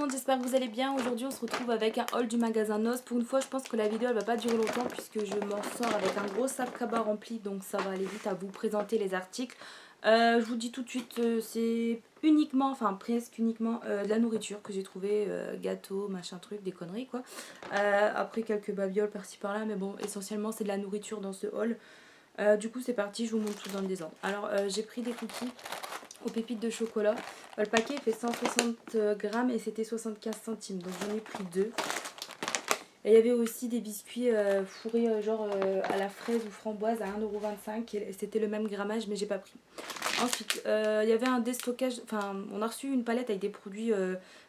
monde, j'espère que vous allez bien. Aujourd'hui on se retrouve avec un haul du magasin NOS. Pour une fois je pense que la vidéo elle va pas durer longtemps puisque je m'en sors avec un gros sac cabas rempli, donc ça va aller vite à vous présenter les articles. Je vous dis tout de suite, c'est uniquement, enfin presque uniquement de la nourriture que j'ai trouvé, gâteaux, machin truc, des conneries quoi. Après quelques babioles par-ci par-là, mais bon essentiellement c'est de la nourriture dans ce haul. Du coup c'est parti, je vous montre tout dans le désordre. Alors j'ai pris des cookies aux pépites de chocolat. Le paquet fait 160 grammes et c'était 75 centimes, donc j'en ai pris deux. Et il y avait aussi des biscuits fourrés à la fraise ou framboise à 1,25 €. C'était le même grammage mais j'ai pas pris. Ensuite, il y avait un déstockage, enfin on a reçu une palette avec des produits,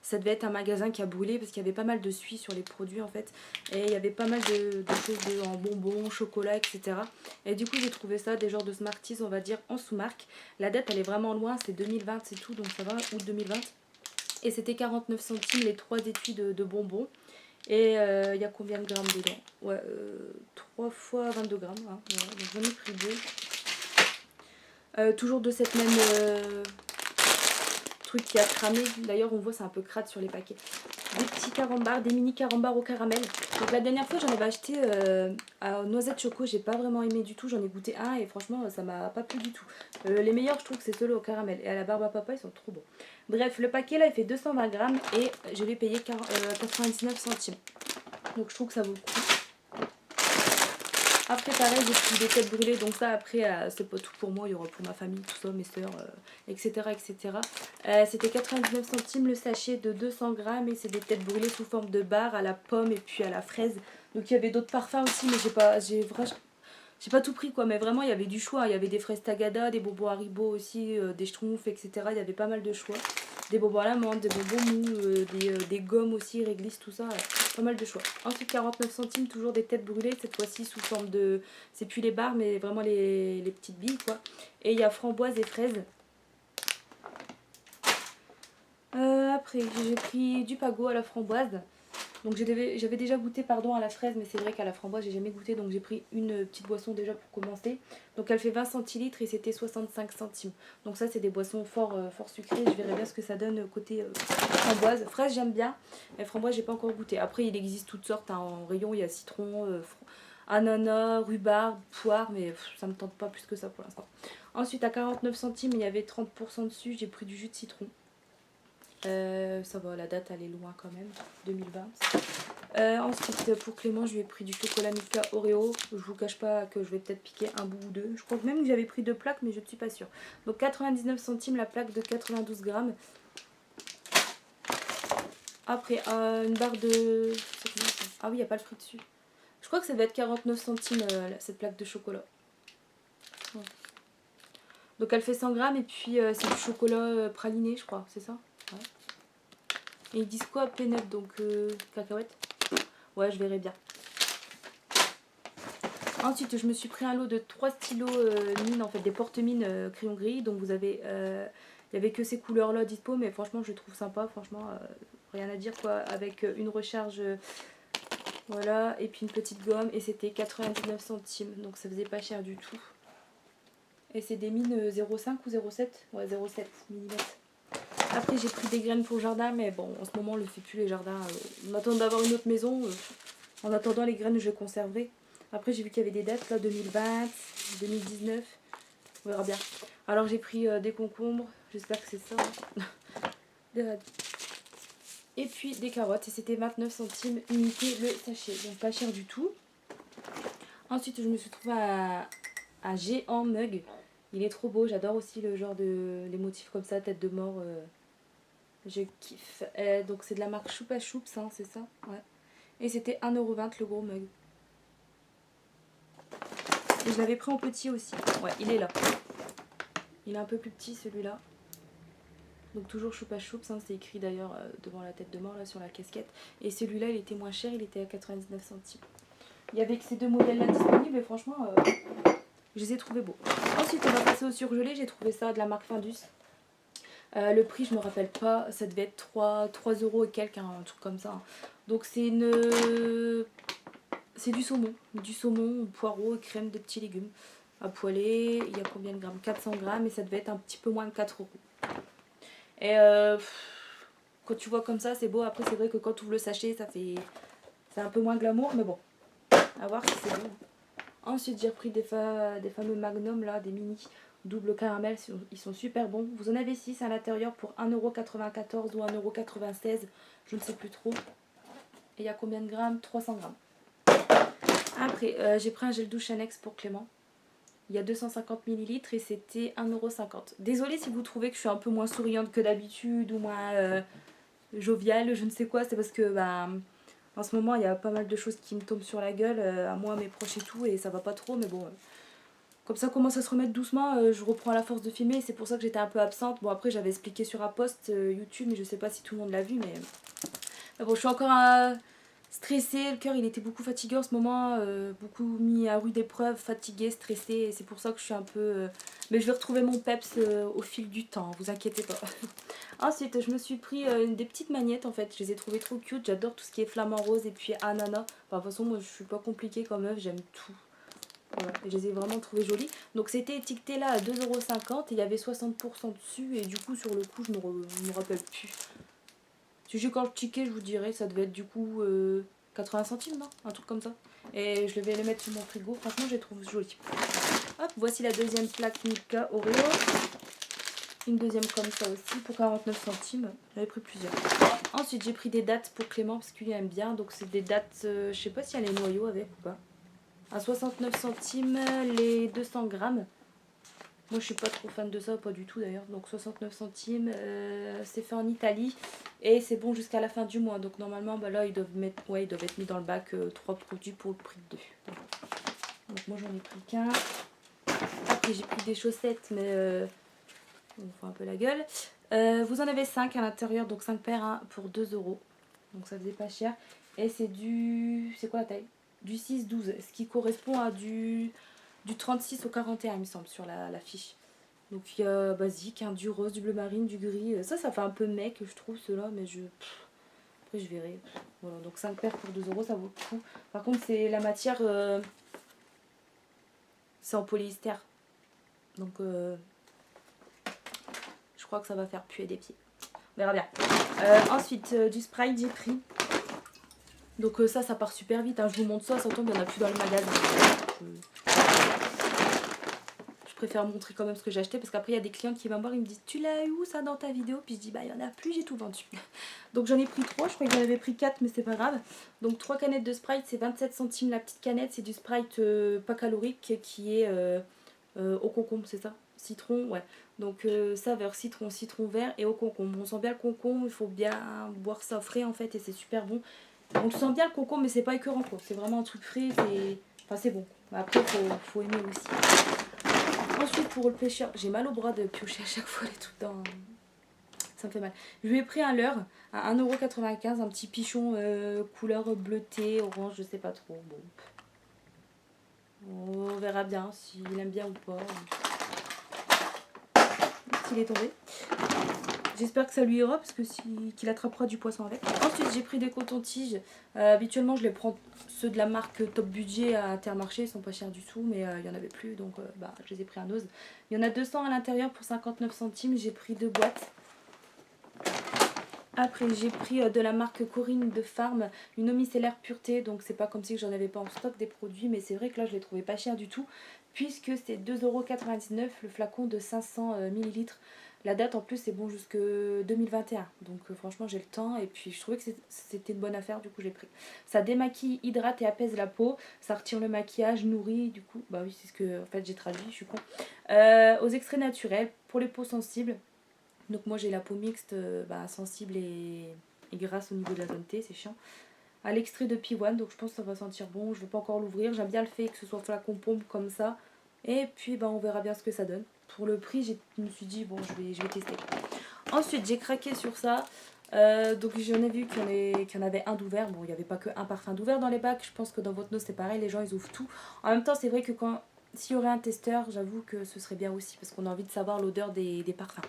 ça devait être un magasin qui a brûlé parce qu'il y avait pas mal de suie sur les produits en fait. Et il y avait pas mal de choses en bonbons, chocolat, etc. Et du coup j'ai trouvé ça, des genres de Smarties on va dire en sous-marque. La date elle est vraiment loin, c'est 2020 c'est tout, donc ça va, août 2020. Et c'était 49 centimes les 3 étuis de bonbons. Et il y a combien de grammes dedans? Ouais, 3 fois 22 grammes, hein. Voilà, donc j'en ai pris deux. Toujours de cette même truc qui a cramé. D'ailleurs on voit c'est un peu crade sur les paquets. Des petits carambars, des mini carambars au caramel. Donc la dernière fois j'en avais acheté à noisette choco, j'ai pas vraiment aimé du tout. J'en ai goûté un et franchement ça m'a pas plu du tout. Les meilleurs je trouve que c'est ceux-là au caramel. Et à la barbe à papa ils sont trop bons. Bref, le paquet là il fait 220 grammes et je l'ai payé 99 centimes. Donc je trouve que ça vaut le coup. Après pareil j'ai pris des têtes brûlées, donc ça après c'est pas tout pour moi, il y aura pour ma famille, tout ça, mes soeurs, etc. etc. C'était 99 centimes le sachet de 200 grammes et c'est des têtes brûlées sous forme de barre à la pomme et puis à la fraise. Donc il y avait d'autres parfums aussi mais j'ai pas tout pris quoi, mais vraiment il y avait du choix. Il y avait des fraises Tagada, des bonbons Haribo aussi, des schtroumpfs, etc. Il y avait pas mal de choix. Des bonbons à l'amande, des bonbons mous, des gommes aussi, réglisse, tout ça. Pas mal de choix. Ensuite 49 centimes, toujours des têtes brûlées, cette fois-ci sous forme de... C'est plus les barres, mais vraiment les petites billes quoi. Et il y a framboise et fraises. Après j'ai pris du Pago à la framboise. Donc j'avais déjà goûté à la fraise, mais c'est vrai qu'à la framboise j'ai jamais goûté, donc j'ai pris une petite boisson déjà pour commencer. Donc elle fait 20 centilitres et c'était 65 centimes. Donc ça c'est des boissons fort sucrées, je verrai bien ce que ça donne côté framboise. Fraise j'aime bien, mais framboise j'ai pas encore goûté. Après il existe toutes sortes, hein, en rayon il y a citron, ananas, rhubarbe, poire, mais ça me tente pas plus que ça pour l'instant. Ensuite à 49 centimes il y avait 30% dessus, j'ai pris du jus de citron. Ça va, la date elle est loin quand même, 2020. Ensuite pour Clément je lui ai pris du chocolat Milka Oreo. Je vous cache pas que je vais peut-être piquer un bout ou deux. Je crois même que j'avais pris deux plaques mais je ne suis pas sûre. Donc 99 centimes la plaque de 92 grammes. Après une barre de... Ah oui il n'y a pas le prix dessus. Je crois que ça doit être 49 centimes cette plaque de chocolat. Ouais. Donc elle fait 100 grammes et puis c'est du chocolat praliné je crois, c'est ça? Ouais. Et ils disent quoi? Peanut, donc cacahuètes. Ouais, je verrai bien. Ensuite, je me suis pris un lot de 3 stylos mine, en fait, des porte-mine crayon gris. Donc vous avez, il n'y avait que ces couleurs-là dispo, mais franchement, je les trouve sympa. Franchement, rien à dire quoi. Avec une recharge, voilà, et puis une petite gomme. Et c'était 99 centimes, donc ça faisait pas cher du tout. Et c'est des mines 0,5 ou 0,7? Ouais, 0,7 mm. Après j'ai pris des graines pour le jardin, mais bon en ce moment on ne fait plus les jardins. On attend d'avoir une autre maison. En attendant les graines je les conserverai. Après j'ai vu qu'il y avait des dates là, 2020, 2019. On verra bien. Alors j'ai pris des concombres, j'espère que c'est ça. Des radis. Et puis des carottes et c'était 29 centimes unité le sachet. Donc pas cher du tout. Ensuite je me suis trouvée un géant mug. Il est trop beau, j'adore aussi le genre de... les motifs comme ça, tête de mort. Je kiffe. Donc c'est de la marque Choupa Choups, hein, c'est ça? Ouais. Et c'était 1,20 € le gros mug. Et je l'avais pris en petit aussi. Ouais, il est là. Il est un peu plus petit celui-là. Donc toujours Choupa Choups, hein, c'est écrit d'ailleurs devant la tête de mort là sur la casquette. Et celui-là il était moins cher, il était à 99 centimes. Il y avait que ces deux modèles là disponibles et franchement je les ai trouvés beaux. Ensuite on va passer au surgelé, j'ai trouvé ça de la marque Findus. Le prix je me rappelle pas, ça devait être 3 € et quelques, hein, un truc comme ça. Donc c'est du saumon, poireau et crème de petits légumes à poêler. Il y a combien de grammes? 400 grammes et ça devait être un petit peu moins de 4 €. Et quand tu vois comme ça c'est beau. Après c'est vrai que quand tu ouvres le sachet ça fait... C'est un peu moins glamour mais bon. À voir si c'est bon. Ensuite j'ai repris des fameux Magnum là, des mini double caramel. Ils sont super bons. Vous en avez 6 à l'intérieur pour 1,94€ ou 1,96€. Je ne sais plus trop. Et il y a combien de grammes? 300 grammes. Après j'ai pris un gel douche Annex pour Clément. Il y a 250 ml et c'était 1,50€. Désolée si vous trouvez que je suis un peu moins souriante que d'habitude ou moins joviale, je ne sais quoi. C'est parce que bah, en ce moment il y a pas mal de choses qui me tombent sur la gueule, à moi, à mes proches et tout, et ça va pas trop. Mais bon, comme ça commence à se remettre doucement, je reprends la force de filmer. C'est pour ça que j'étais un peu absente. Bon après j'avais expliqué sur un post YouTube, mais je sais pas si tout le monde l'a vu. Mais bon, je suis encore stressée, le cœur il était beaucoup fatigué en ce moment, beaucoup mis à rude épreuve, fatiguée, stressée, et c'est pour ça que je suis un peu... Mais je vais retrouver mon peps au fil du temps, vous inquiétez pas. Ensuite je me suis pris des petites magnettes en fait, je les ai trouvées trop cute, j'adore tout ce qui est flamant rose et puis ananas. Enfin, de toute façon moi je suis pas compliquée comme meuf, j'aime tout. Voilà, et je les ai vraiment trouvées jolies. Donc c'était étiqueté là à 2,50€ et il y avait 60% dessus, et du coup sur le coup je me rappelle plus. Si j'ai quand le ticket, je vous dirais, ça devait être du coup 80 centimes, non? Un truc comme ça. Et je vais les mettre sur mon frigo. Franchement, je les trouve jolies. Hop, voici la deuxième plaque Milka Oreo. Une deuxième comme ça aussi pour 49 centimes. J'avais pris plusieurs. Ensuite, j'ai pris des dattes pour Clément parce qu'il aime bien. Donc, c'est des dattes, je sais pas s'il y a les noyaux avec ou pas. À 69 centimes les 200 grammes. Moi je suis pas trop fan de ça, pas du tout d'ailleurs. Donc 69 centimes, c'est fait en Italie et c'est bon jusqu'à la fin du mois. Donc normalement bah là ils doivent être mis dans le bac 3 produits pour le prix de 2. Donc moi j'en ai pris qu'un. Après j'ai pris des chaussettes mais on fait un peu la gueule. Vous en avez 5 à l'intérieur, donc 5 paires hein, pour 2€. Donc ça faisait pas cher. Et c'est du... C'est quoi la taille? Du 6-12, ce qui correspond à du 36 au 41 il me semble sur la fiche. Donc il y a basique, hein, du rose, du bleu marine, du gris. Ça fait un peu mec je trouve ceux-là, mais après je verrai. Voilà, donc 5 paires pour 2€, ça vaut le coup. Par contre c'est la matière, c'est en polyester. Donc je crois que ça va faire puer des pieds. On verra bien. Ensuite du Sprite j'ai pris. Donc ça part super vite, hein. Je vous montre ça tombe, il n'y en a plus dans le magasin. Je préfère montrer quand même ce que j'ai acheté parce qu'après il y a des clients qui vont me voir, ils me disent tu l'as eu où ça dans ta vidéo? Puis je dis bah il n'y en a plus, j'ai tout vendu. Donc j'en ai pris 3, je crois que j'en avais pris 4 mais c'est pas grave. Donc 3 canettes de Sprite, c'est 27 centimes la petite canette, c'est du Sprite pas calorique qui est au concombre, c'est ça? Citron, ouais. Donc saveur citron, citron vert et au concombre. On sent bien le concombre, il faut bien boire ça frais en fait et c'est super bon. On sent bien le concombre mais c'est pas écœurant quoi, c'est vraiment un truc frais, c'est bon. Après faut aimer aussi. Ensuite pour le pêcheur, j'ai mal au bras de piocher à chaque fois les trucs dans... Ça me fait mal. Je lui ai pris un leurre à 1,95€, un petit pichon couleur bleuté, orange, je sais pas trop. Bon. On verra bien s'il aime bien ou pas. S'il est tombé. J'espère que ça lui ira parce que qu'il attrapera du poisson avec. Ensuite j'ai pris des cotons-tiges. Habituellement je les prends ceux de la marque Top Budget à Intermarché, ils sont pas chers du tout mais il y en avait plus donc je les ai pris à Nose. Il y en a 200 à l'intérieur pour 59 centimes, j'ai pris 2 boîtes. Après j'ai pris de la marque Corinne de Farm une eau micellaire pureté, donc c'est pas comme si j'en avais pas en stock des produits mais c'est vrai que là je les trouvais pas chers du tout puisque c'est 2,99€ le flacon de 500 ml. La date en plus c'est bon jusque 2021 donc franchement j'ai le temps et puis je trouvais que c'était une bonne affaire, du coup j'ai pris. Ça démaquille, hydrate et apaise la peau, ça retire le maquillage, nourrit, du coup bah oui c'est ce que en fait j'ai traduit, je suis con. Aux extraits naturels pour les peaux sensibles. Donc moi j'ai la peau mixte, sensible et grasse au niveau de la zone T, c'est chiant. À l'extrait de pivoine, donc je pense que ça va sentir bon, je ne vais pas encore l'ouvrir. J'aime bien le fait que ce soit flacon pompe comme ça. Et puis on verra bien ce que ça donne. Pour le prix, je me suis dit bon je vais tester. Ensuite j'ai craqué sur ça. Donc j'en ai vu qu'il y en avait un d'ouvert. Bon il n'y avait pas que un parfum d'ouvert dans les bacs. Je pense que dans votre nose c'est pareil, les gens ils ouvrent tout. En même temps c'est vrai que s'il y aurait un testeur, j'avoue que ce serait bien aussi parce qu'on a envie de savoir l'odeur des parfums.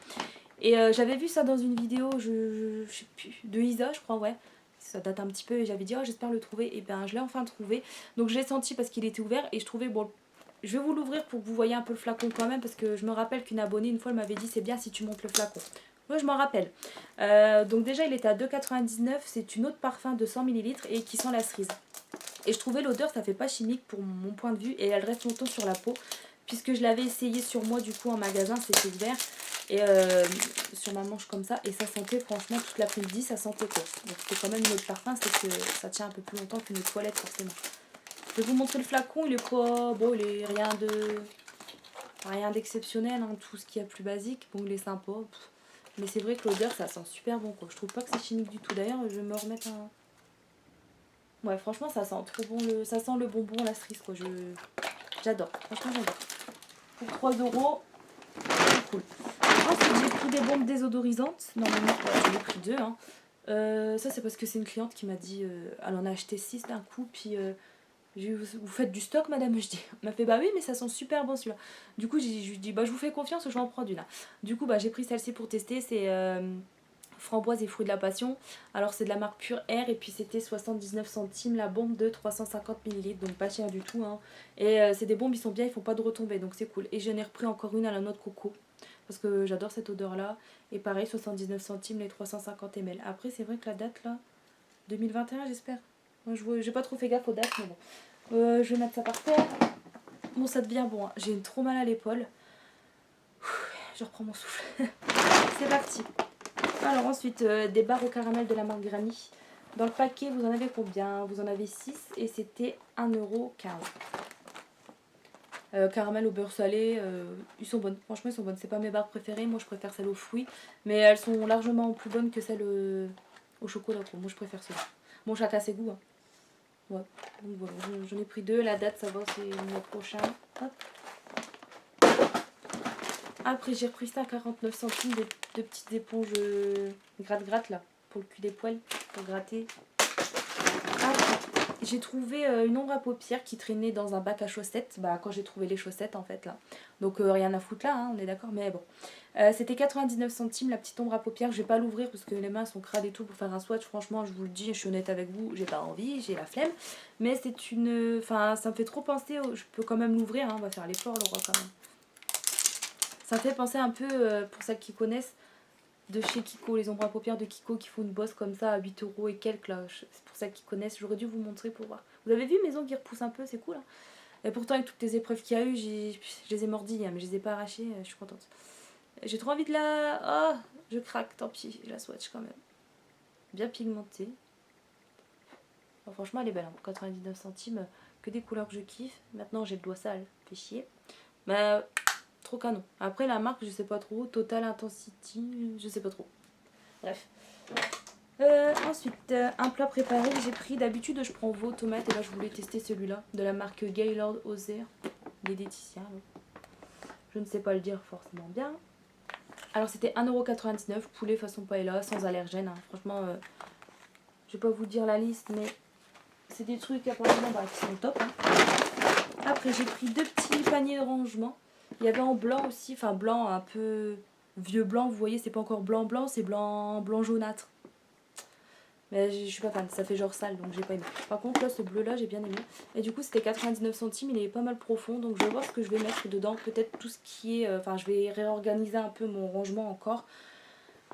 Et j'avais vu ça dans une vidéo, je sais plus, de Isa je crois, ouais. Ça date un petit peu et j'avais dit oh j'espère le trouver, et ben je l'ai enfin trouvé. Donc je l'ai senti parce qu'il était ouvert et je trouvais bon, je vais vous l'ouvrir pour que vous voyez un peu le flacon quand même parce que je me rappelle qu'une abonnée une fois elle m'avait dit c'est bien si tu montes le flacon. Moi je m'en rappelle. Donc déjà il était à 2,99. C'est une eau de parfum de 100 ml et qui sent la cerise. Et je trouvais l'odeur, ça fait pas chimique pour mon point de vue. Et elle reste longtemps sur la peau. Puisque je l'avais essayé sur moi du coup en magasin, c'était ouvert. Et sur ma manche comme ça. Et ça sentait franchement toute l'après-midi, ça sentait quoi. Donc c'était quand même une eau de parfum, c'est que ça tient un peu plus longtemps qu'une eau de toilette forcément. Je vais vous montrer le flacon, il est pas... Bon, il est rien d'exceptionnel, hein, tout ce qu'il y a plus basique. Bon, il est sympa. Mais c'est vrai que l'odeur, ça sent super bon quoi. Je trouve pas que c'est chimique du tout. D'ailleurs, je vais me remettre un... Ouais, franchement, ça sent trop bon. Ça sent le bonbon, la cerise quoi. J'adore. Franchement, j'adore. Pour 3 euros, c'est cool. Ensuite, j'ai pris des bombes désodorisantes. Normalement, j'en ai pris 2. Hein. Ça, c'est parce que c'est une cliente qui m'a dit... elle en a acheté 6 d'un coup, puis... vous faites du stock madame, je dis. Elle m'a fait bah oui mais ça sent super bon celui-là. Du coup je lui dis bah je vous fais confiance, je vais en prendre une là. Du coup bah j'ai pris celle-ci pour tester, c'est framboise et fruits de la passion. Alors c'est de la marque Pure Air et puis c'était 79 centimes la bombe de 350 ml, donc pas cher du tout hein. Et c'est des bombes, ils sont bien, ils font pas de retombées donc c'est cool. Et j'en ai repris encore une à la noix de coco parce que j'adore cette odeur là. Et pareil 79 centimes les 350 ml. Après c'est vrai que la date là 2021 j'espère. Moi, j'ai pas trop fait gaffe aux dates, mais bon. Je vais mettre ça par terre. Bon, ça devient bon. Hein. J'ai trop mal à l'épaule. Je reprends mon souffle. C'est parti. Alors ensuite, des barres au caramel de la marque Granny. Dans le paquet, vous en avez combien? Vous en avez 6 et c'était 1,15 €. Caramel au beurre salé, ils sont bonnes. Franchement, ils sont bonnes. C'est pas mes barres préférées. Moi, je préfère celles aux fruits. Mais elles sont largement plus bonnes que celles au chocolat. Quoi. Moi, je préfère celles-là. Bon, chacun ses goûts. Hein. Ouais, donc voilà, j'en ai pris 2. La date, ça va, c'est le mois prochain. Hop. Après, j'ai repris ça à 49 centimes de petites éponges gratte-gratte là, pour le cul des poils, pour gratter. Après, j'ai trouvé une ombre à paupières qui traînait dans un bac à chaussettes. Bah, quand j'ai trouvé les chaussettes en fait là. Donc rien à foutre là, hein, on est d'accord, mais bon. C'était 99 centimes la petite ombre à paupières. Je vais pas l'ouvrir parce que les mains sont crades et tout pour faire un swatch. Franchement, je vous le dis, je suis honnête avec vous, j'ai pas envie, j'ai la flemme. Mais c'est une. Enfin, ça me fait trop penser. Je peux quand même l'ouvrir, hein, on va faire l'effort, Laura, quand même. Ça me fait penser un peu, pour celles qui connaissent, de chez Kiko, les ombres à paupières de Kiko qui font une bosse comme ça à 8 € et quelques là. C'est pour celles qui connaissent, j'aurais dû vous montrer pour voir. Vous avez vu mes ongles qui repoussent un peu, c'est cool. Hein. Et pourtant, avec toutes les épreuves qu'il y a eu, je les ai mordis, hein, mais je les ai pas arrachés, je suis contente. J'ai trop envie de la... Oh, je craque, tant pis, je la swatch quand même. Bien pigmentée. Bon, franchement, elle est belle, hein, pour 99 centimes. Que des couleurs que je kiffe. Maintenant, j'ai le doigt sale, fait chier. Mais trop canon. Après, la marque, je sais pas trop. Total Intensity, je sais pas trop. Bref. Ensuite, un plat préparé que j'ai pris. D'habitude, je prends veau, tomates. Et là, je voulais tester celui-là. De la marque Gaylord Ozer. Les Laetitia. Je ne sais pas le dire forcément bien. Alors c'était 1,99 €, poulet façon paella, sans allergène. Hein. Franchement, je vais pas vous dire la liste, mais c'est des trucs apparemment qui sont top. Hein. Après j'ai pris 2 petits paniers de rangement. Il y avait en blanc aussi, enfin blanc un peu vieux blanc, vous voyez, c'est pas encore blanc blanc, c'est blanc jaunâtre. Mais je suis pas fan, ça fait genre sale, donc j'ai pas aimé. Par contre là, ce bleu là, j'ai bien aimé. Et du coup c'était 99 centimes, il est pas mal profond, donc je vais voir ce que je vais mettre dedans. Peut-être tout ce qui est... Enfin je vais réorganiser un peu mon rangement encore.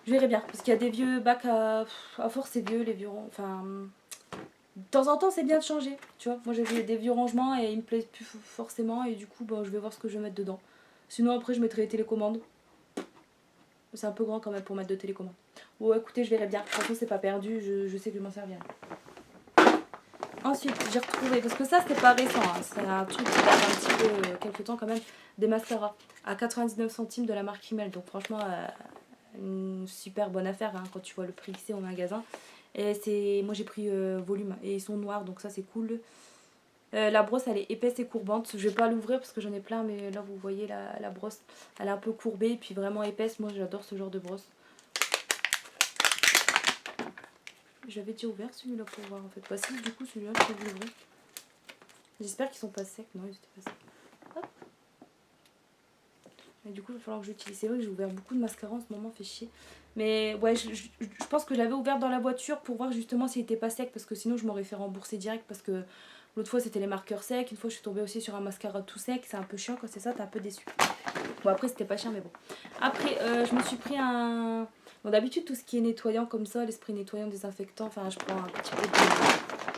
Je verrai bien, parce qu'il y a des vieux bacs à force c'est vieux, les vieux... Enfin... De temps en temps c'est bien de changer, tu vois. Moi j'ai des vieux rangements et ils me plaisent plus forcément, et du coup bon, je vais voir ce que je vais mettre dedans. Sinon après je mettrai les télécommandes. C'est un peu grand quand même pour mettre de télécommande. Bon écoutez, je verrai bien. De toute façon c'est pas perdu, je sais que je m'en servirai. Ensuite j'ai retrouvé, parce que ça c'était pas récent, hein, c'est un truc qui date un petit peu, quelques temps quand même, des mascaras à 99 centimes de la marque Rimmel. Donc franchement une super bonne affaire hein, quand tu vois le prix que c'est au magasin. Et moi j'ai pris volume et ils sont noirs donc ça c'est cool. La brosse elle est épaisse et courbante. Je vais pas l'ouvrir parce que j'en ai plein, mais là vous voyez la brosse elle est un peu courbée et puis vraiment épaisse. Moi j'adore ce genre de brosse. J'avais déjà ouvert celui-là pour voir en fait. Bah si, du coup celui-là je peux l'ouvrir. J'espère qu'ils sont pas secs. Non, ils étaient pas secs. Hop. Et du coup il va falloir que j'utilise. C'est vrai que j'ai ouvert beaucoup de mascaras en ce moment, fait chier. Mais ouais, je pense que je l'avais ouvert dans la voiture pour voir justement s'il était pas sec, parce que sinon je m'aurais fait rembourser direct, parce que l'autre fois c'était les marqueurs secs, une fois je suis tombée aussi sur un mascara tout sec, c'est un peu chiant quand c'est ça, t'es un peu déçu. Bon après c'était pas cher mais bon. Après je me suis pris un Bon, d'habitude, tout ce qui est nettoyant comme ça, l'esprit nettoyant, désinfectant, enfin, je prends un petit peu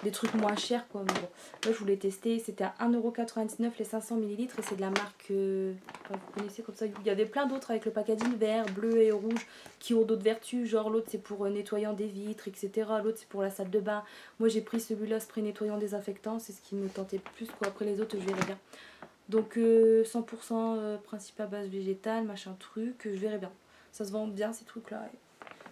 des trucs moins chers, quoi. Mais bon, là, je voulais tester. C'était à 1,99 € les 500 ml et c'est de la marque, enfin, vous connaissez comme ça. Il y avait plein d'autres avec le packaging vert, bleu et rouge qui ont d'autres vertus. Genre, l'autre, c'est pour nettoyant des vitres, etc. L'autre, c'est pour la salle de bain. Moi, j'ai pris celui-là, spray nettoyant, désinfectant. C'est ce qui me tentait le plus, quoi. Après, les autres, je verrai bien. Donc, 100% principe à base végétale, machin truc, je verrai bien. Ça se vend bien, ces trucs-là.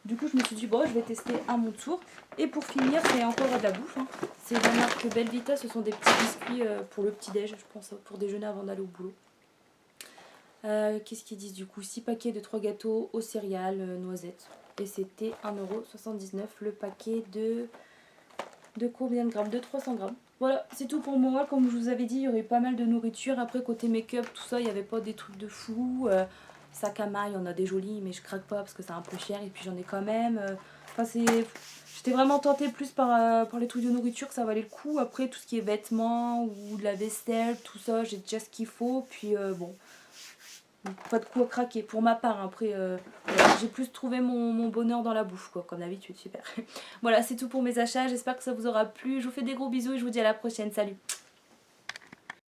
Du coup, je me suis dit, bon, je vais tester à mon tour. Et pour finir, c'est encore de la bouffe. Hein. C'est de la marque Belvita. Ce sont des petits biscuits pour le petit-déj, je pense, pour déjeuner avant d'aller au boulot. Qu'est-ce qu'ils disent du coup? 6 paquets de 3 gâteaux aux céréales, noisettes. Et c'était 1,79 € le paquet de combien de grammes? De 300 grammes. Voilà, c'est tout pour moi. Comme je vous avais dit, il y aurait pas mal de nourriture. Après, côté make-up, tout ça, il n'y avait pas des trucs de fou. Sac à main, il y en a des jolis, mais je craque pas parce que c'est un peu cher. Et puis j'en ai quand même. Enfin, j'étais vraiment tentée plus par les trucs de nourriture, que ça valait le coup. Après, tout ce qui est vêtements ou de la vaisselle, tout ça, j'ai déjà ce qu'il faut. Puis bon, pas de quoi craquer pour ma part. Après, voilà, j'ai plus trouvé mon bonheur dans la bouffe, quoi, comme d'habitude. Super. Voilà, c'est tout pour mes achats. J'espère que ça vous aura plu. Je vous fais des gros bisous et je vous dis à la prochaine. Salut!